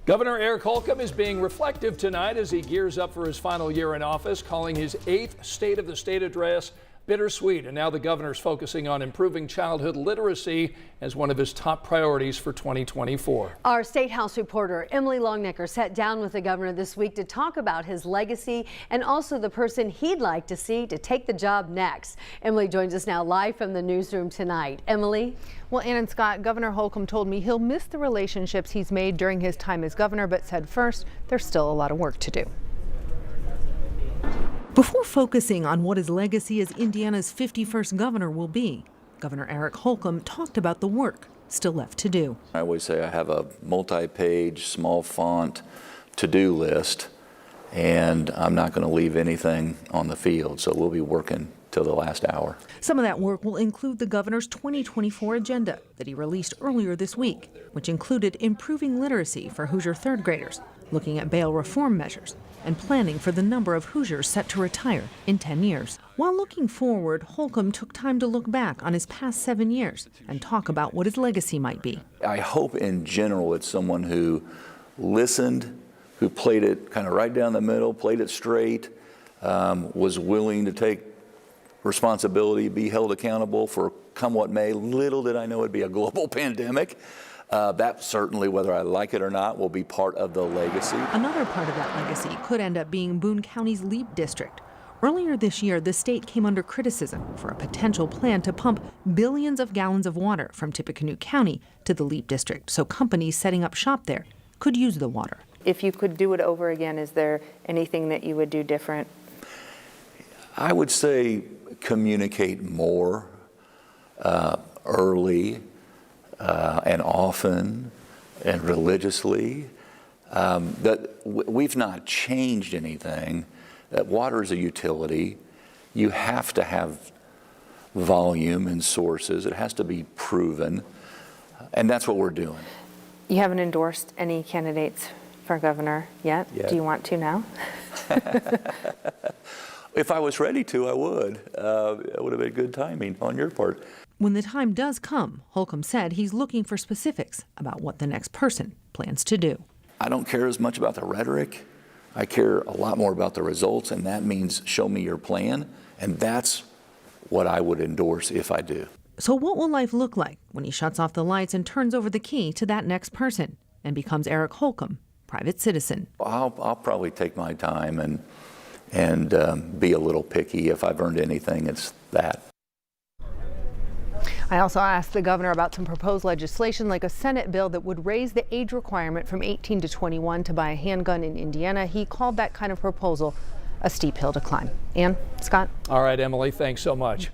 Governor Eric Holcomb is being reflective tonight as he gears up for his final year in office, calling his 8th State of the State address bittersweet. And now the governor's focusing on improving childhood literacy as one of his top priorities for 2024. Our State House reporter Emily Longnecker sat down with the governor this week to talk about his legacy and also the person he'd like to see to take the job next. Emily joins us now live from the newsroom tonight. Emily? Well, Ann and Scott, Governor Holcomb told me he'll miss the relationships he's made during his time as governor, but said first, there's still a lot of work to do. Before focusing on what his legacy as Indiana's 51st governor will be, Governor Eric Holcomb talked about the work still left to do. I always say I have a multi-page, small font to-do list, and I'm not going to leave anything on the field, so we'll be working till the last hour. Some of that work will include the governor's 2024 agenda that he released earlier this week, which included improving literacy for Hoosier third graders, looking at bail reform measures, and planning for the number of Hoosiers set to retire in 10 years. While looking forward, Holcomb took time to look back on his past 7 years and talk about what his legacy might be. I hope in general it's someone who listened, who played it kind of right down the middle, played it straight, was willing to take responsibility, be held accountable for come what may. Little did I know it'd be a global pandemic. That certainly, whether I like it or not, will be part of the legacy. Another part of that legacy could end up being Boone County's LEAP district. Earlier this year, the state came under criticism for a potential plan to pump billions of gallons of water from Tippecanoe County to the LEAP district so companies setting up shop there could use the water. If you could do it over again, is there anything that you would do different? I would say communicate more early and often and religiously. That we've not changed anything. That water is a utility. You have to have volume and sources. It has to be proven, and that's what we're doing. You haven't endorsed any candidates for governor yet. Do you want to now? If I was ready to, I would. It would have been good timing on your part. When the time does come, Holcomb said he's looking for specifics about what the next person plans to do. I don't care as much about the rhetoric. I care a lot more about the results, and that means show me your plan, and that's what I would endorse if I do. So what will life look like when he shuts off the lights and turns over the key to that next person and becomes Eric Holcomb, private citizen? I'll probably take my time and be a little picky. If I've earned anything, it's that. I also asked the governor about some proposed legislation like a Senate bill that would raise the age requirement from 18 to 21 to buy a handgun in Indiana. He called that kind of proposal a steep hill to climb. Ann, Scott? All right, Emily, thanks so much.